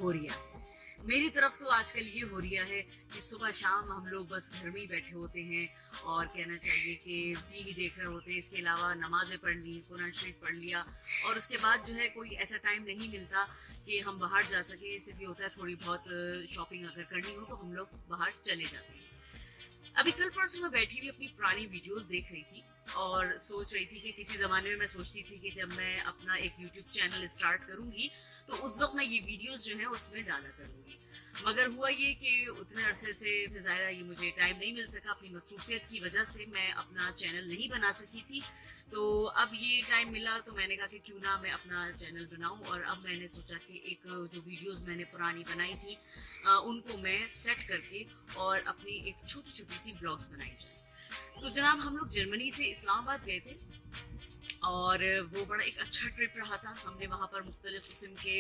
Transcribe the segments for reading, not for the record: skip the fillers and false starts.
हो रही है। मेरी तरफ तो आजकल ये हो रही है कि सुबह शाम हम लोग बस घर में ही बैठे होते हैं और कहना चाहिए कि टीवी देख रहे होते हैं। इसके अलावा नमाज़ें पढ़ ली, कुरान शरीफ पढ़ लिया और उसके बाद जो है कोई ऐसा टाइम नहीं मिलता कि हम बाहर जा सके। सिर्फ ये होता है थोड़ी बहुत शॉपिंग अगर करनी हो तो हम लोग बाहर चले जाते हैं। अभी कल परसों मैं बैठी हुई अपनी पुरानी वीडियोस देख रही थी और सोच रही थी कि किसी ज़माने में मैं सोचती थी कि जब मैं अपना एक YouTube चैनल स्टार्ट करूंगी तो उस वक्त मैं ये वीडियोस जो है उसमें डाला करूंगी। मगर हुआ ये कि उतने अरसे से ज़ाहिर ये मुझे टाइम नहीं मिल सका, अपनी मसरूफियत की वजह से मैं अपना चैनल नहीं बना सकी थी। तो अब ये टाइम मिला तो मैंने कहा कि क्यों ना मैं अपना चैनल बनाऊं और अब मैंने सोचा कि एक जो वीडियोस मैंने पुरानी बनाई थी उनको मैं सेट करके और अपनी एक छोटी छोटी सी व्लॉग्स बनाई जाए। तो जनाब हम लोग जर्मनी से इस्लामाबाद गए थे और वो बड़ा एक अच्छा ट्रिप रहा था। हमने वहाँ पर मुख्तलिफ किस्म के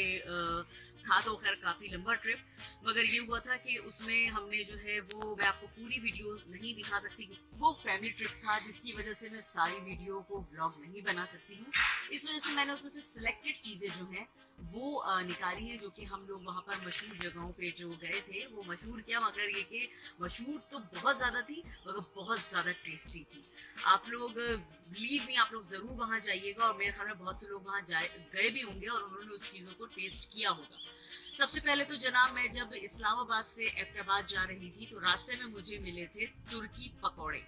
था तो खैर काफ़ी लंबा ट्रिप, मगर ये हुआ था कि उसमें हमने जो है वो मैं आपको पूरी वीडियो नहीं दिखा सकती। वो फैमिली ट्रिप था जिसकी वजह से मैं सारी वीडियो को व्लॉग नहीं बना सकती हूँ। इस वजह से मैंने उसमें से सिलेक्टेड चीज़ें जो हैं वो निकाली हैं जो कि हम लोग वहाँ पर मशहूर जगहों पे जो गए थे वो मशहूर क्या मगर ये कि मशहूर तो बहुत ज़्यादा थी मगर बहुत ज़्यादा टेस्टी थी। आप लोग बिलीव नहीं, आप लोग ज़रूर वहाँ जाइएगा और मेरे ख्याल में बहुत से लोग वहाँ गए भी होंगे और उन्होंने उस चीज़ों को टेस्ट किया होगा। सबसे पहले तो जनाब मैं जब इस्लामाबाद से एबटाबाद जा रही थी तो रास्ते में मुझे मिले थे तुर्की पकौड़े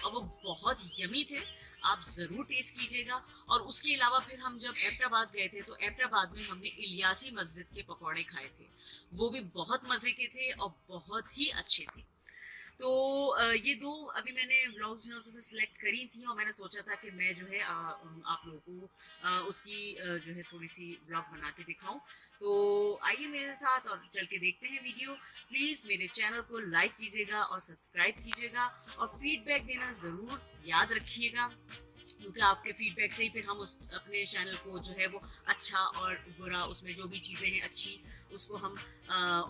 और वो बहुत यमी थे। आप ज़रूर टेस्ट कीजिएगा। और उसके अलावा फिर हम जब एबटाबाद गए थे तो एबटाबाद में हमने इलियासी मस्जिद के पकौड़े खाए थे, वो भी बहुत मज़े के थे और बहुत ही अच्छे थे। तो ये दो अभी मैंने व्लॉग्स उसमें से सिलेक्ट करी थी और मैंने सोचा था कि मैं जो है आप लोगों को उसकी जो है थोड़ी सी व्लॉग बना के दिखाऊं। तो आइए मेरे साथ और चल के देखते हैं वीडियो। प्लीज़ मेरे चैनल को लाइक कीजिएगा और सब्सक्राइब कीजिएगा और फीडबैक देना ज़रूर याद रखिएगा, क्योंकि आपके फीडबैक से ही फिर हम उस अपने चैनल को जो है वो अच्छा और बुरा, उसमें जो भी चीज़ें हैं अच्छी उसको हम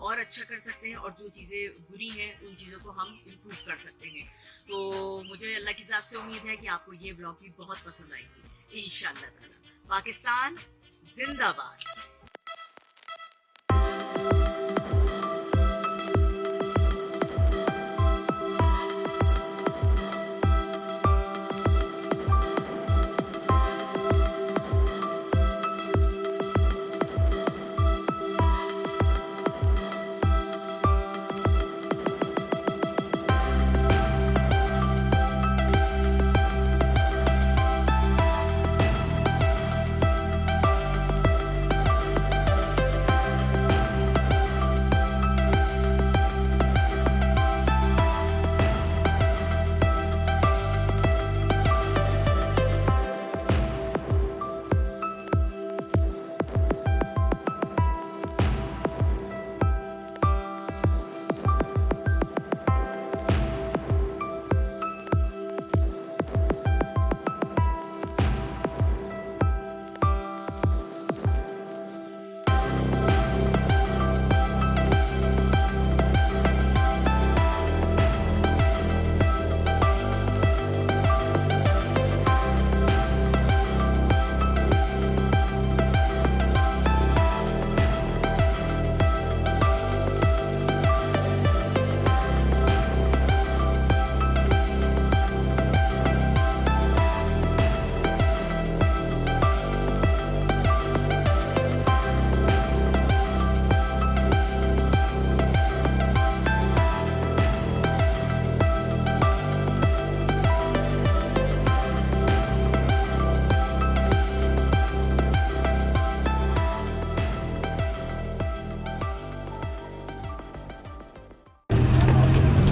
और अच्छा कर सकते हैं और जो चीज़ें बुरी हैं उन चीज़ों को हम इम्प्रूव कर सकते हैं। तो मुझे अल्लाह की ज़ात से उम्मीद है कि आपको ये ब्लॉग भी बहुत पसंद आएगी इंशाअल्लाह ताला। पाकिस्तान जिंदाबाद।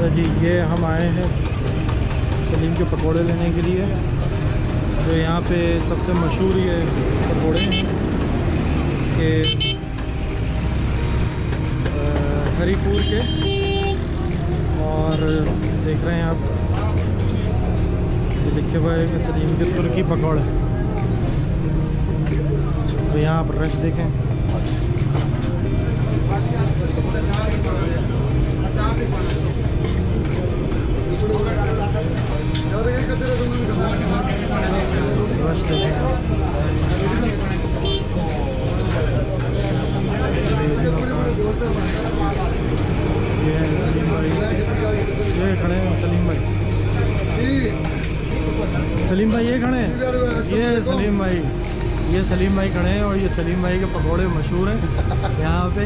जी ये हम आए हैं सलीम के पकोड़े लेने के लिए, जो यहाँ पे सबसे मशहूर ये पकोड़े हैं। इसके हरीपुर के और देख रहे हैं आप ये लिखे हुए हैं सलीम के तुर्की पकोड़े। तो यहाँ आप रश देखें। रश देखें। ये है सलीम भाई, ये खड़े हैं सलीम भाई। सलीम भाई ये खड़े हैं, ये सलीम भाई, ये सलीम भाई खड़े हैं और ये सलीम भाई के पकौड़े मशहूर हैं यहाँ पे।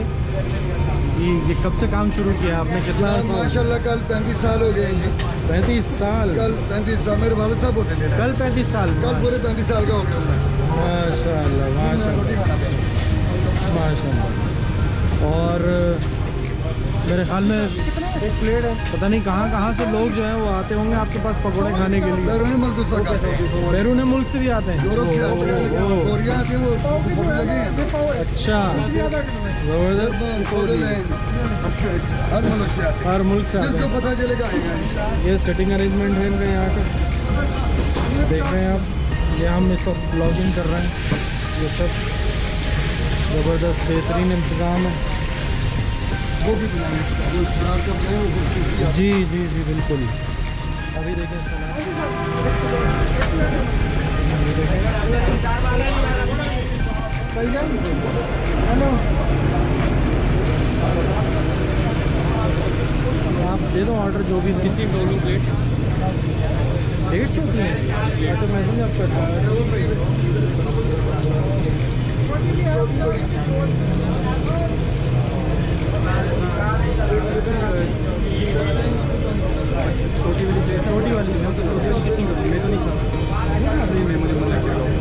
ये कब से काम शुरू किया आपने, कितना साल? माशाल्लाह कल 35 साल हो गए जी। 35 साल? कल 35 साल मेरे वाले साहब होते थे। कल 35 साल? कल पूरे 35 साल का हो गया मैं। माशाल्लाह माशाल्लाह माशाल्लाह। और मेरे ख्याल में एक प्लेट है, पता नहीं कहाँ से लोग जो हैं वो आते होंगे आपके पास पकौड़े खाने के लिए। बैरून मुल्क से आते हैं, बैरून मुल्क से भी आते हैं, यूरोप से आते हैं, कोरिया आते हैं, वो लगे हैं। अच्छा ज़बरदस्त। हर मुल्क से आते हैं, हर मुल्क से आते जिसको हैं। पता चलेगा आएगा। ये सेटिंग अरेंजमेंट है इनका यहाँ का, देख रहे हैं आप। ये हम इस वक्त ब्लॉगिंग कर रहे हैं, ये सब ज़बरदस्त बेहतरीन इंतज़ाम है। वो भी बनाने जो सलाद का बनाए वो खूबसूरती है। जी जी जी बिल्कुल। अभी देखें सलाद, आप दे दो ऑर्डर जो भी। कितनी टोटल प्लेट? 150 होती है? अच्छा मैसेज आप करता हूँ। छोटी वाली प्लेट, छोटी वाली कितनी करूँ? मैं तो नहीं खाता अभी, मैं मुझे मना किया अवॉइड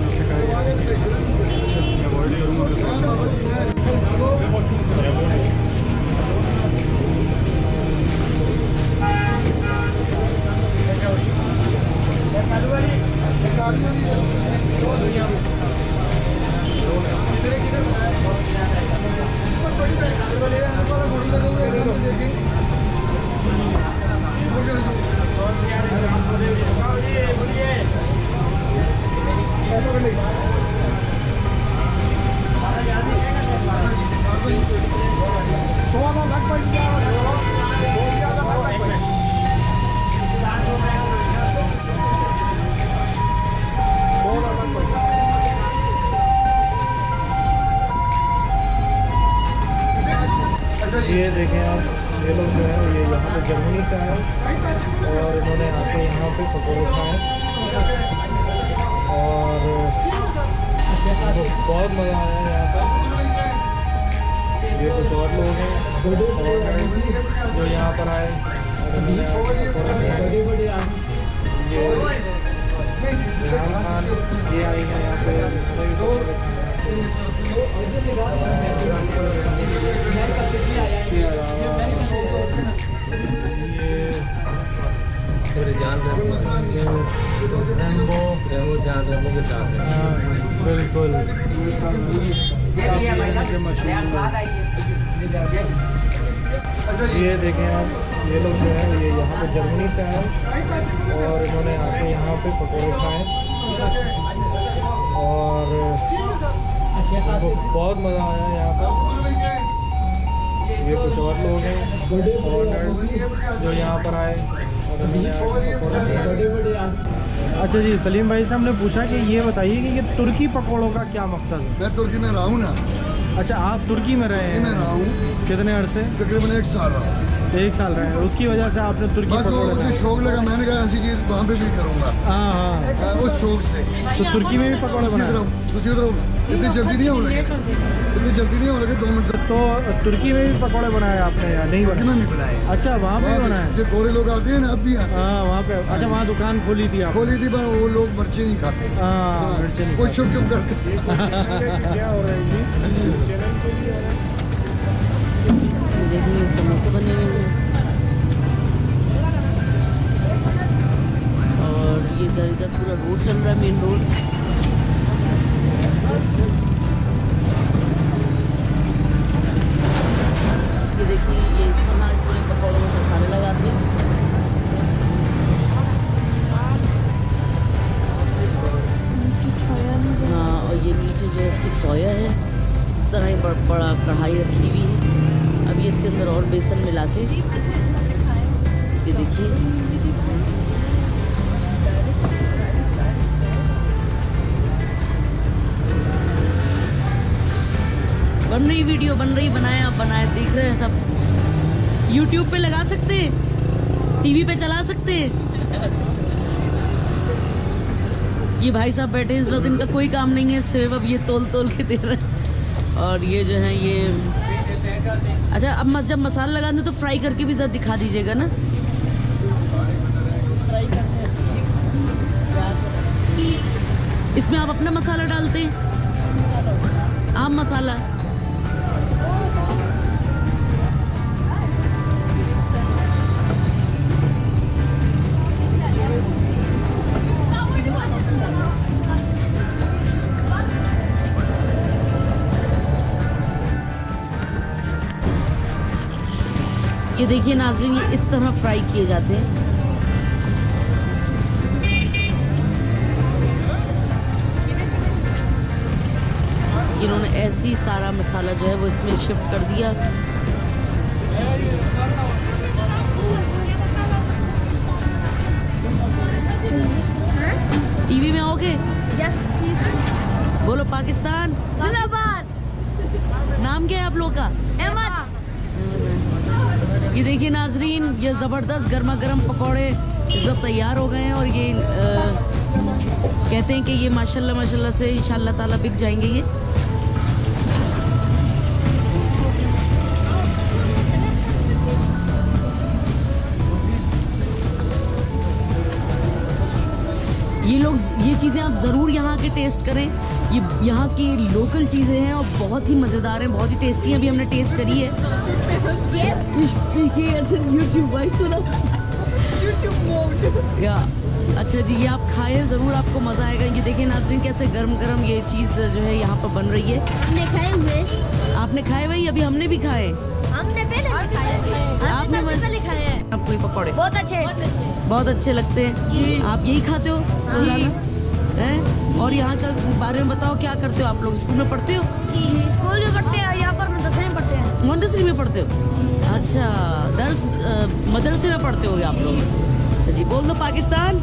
ये देखें आप, ये लोग जो है ये यहाँ पे जर्मनी से आए और इन्होंने आके यहाँ पे पकौड़े खाए और बहुत मज़ा आया यहाँ पर। ये कुछ और लोग हैं जो यहाँ पर आए और इन्होंने पकौड़े खाए। ये रिहान खान ये आई हैं यहाँ पे, रेम्बो के साथ है। हाँ बिल्कुल। ये देखें आप, ये लोग जो है ये यहाँ पे जर्मनी से आए और इन्होंने आके यहाँ पे पकौड़े खाए और बहुत मज़ा आया यहाँ पर। ये कुछ और लोग हैं फॉरेनर्स जो यहाँ पर आए और इन्होंने अच्छा जी, सलीम भाई से हमने पूछा कि ये बताइए कि ये तुर्की पकौड़ों का क्या मकसद है? मैं तुर्की में रहा हूँ ना। अच्छा आप तुर्की में रहे हैं? मैं रहा हूँ। कितने अरसे? तकरीबन 1 साल रहा। 1 साल रहे हैं, उसकी वजह से आपने तुर्की बस पकौड़े मुझे खाए? शौक लगा, मैंने कहा ऐसी चीज़ वहाँ पे भी करूँगा। हाँ हाँ, उस शौक से। तो तुर्की में भी पकौड़े बनाए? दूसरी तरफ इतनी जल्दी नहीं हो लगे, इतनी जल्दी नहीं हो लगे, 2 मिनट। तो तुर्की में भी पकौड़े बनाए आपने या नहीं बनाए? में भी बनाए। अच्छा वहाँ पे बनाए? जो गोरे लोग आते हैं ना अब भी आते हैं। हाँ वहाँ पे। अच्छा वहाँ दुकान खोली थी आप? खोली थी पर वो लोग मिर्ची नहीं खाते। हाँ मिर्ची नहीं वो चुप चुप करते। क्या हो रहा है जी? देखिए समोसे बने हुए हैं और ये इधर पूरा रोड चल रहा है, मेन रोड। ये देखिए ये इस तरह इसमें पकौड़ों में मसाले लगाते हैं। हाँ और ये नीचे जो है इसकी सोया है, इस तरह ही बड़ा कढ़ाई रखी हुई है। अब ये इसके अंदर और बेसन मिला के ये देखिए बन रही वीडियो बन रही, बनाए देख रहे हैं सब। यूट्यूब पे लगा सकते हैं, टीवी पे चला सकते हैं। ये भाई साहब बैठे हैं, इस वक्त इनका कोई काम नहीं है, सिर्फ अब ये तोल के दे रहे हैं। और ये जो है ये अच्छा, अब जब मसाला लगाने तो फ्राई करके भी जरा दिखा दीजिएगा ना। इसमें आप अपना मसाला डालते हैं? आम मसाला। ये देखिए नाज़रीन, ये इस तरह फ्राई किए जाते हैं। इन्होंने ऐसी सारा मसाला जो है वो इसमें शिफ्ट कर दिया। टीवी में आओगे? यस बोलो पाकिस्तान। जिंदाबाद। नाम क्या है आप लोग का? अहमद। ये देखिए नाजरीन, ये ज़बरदस्त गर्मा गर्म पकौड़े सब तैयार हो गए हैं और ये कहते हैं कि ये माशाल्लाह माशाल्लाह से इंशाल्लाह ताला बिक जाएंगे ये। ये चीज़ें आप ज़रूर यहाँ के टेस्ट करें। ये यहाँ की लोकल चीज़ें हैं और बहुत ही मज़ेदार हैं, बहुत ही टेस्टी हैं। अभी हमने टेस्ट करी है। यूट्यूब भाई सुना या अच्छा जी, ये आप खाएं ज़रूर, आपको मज़ा आएगा। ये देखिए नाज़रीन, कैसे गर्म गर्म ये चीज़ जो है यहाँ पर बन रही है। हमने खाए हुए। आपने खाए भाई? अभी हमने भी खाए। हमने पहले खाए। आपने पहले खाए हैं। आपको ये पकौड़े बहुत अच्छे लगते हैं? आप यही खाते हो रोजाना? हैं? और यहाँ का बारे में बताओ, क्या करते हो आप लोग? स्कूल में पढ़ते हो? जी, स्कूल में पढ़ते हैं, यहाँ पर मदरसे में पढ़ते हैं। मोंटेसरी में पढ़ते हो? अच्छा, मदरसे में पढ़ते हो आप लोग। अच्छा जी, बोल दो पाकिस्तान।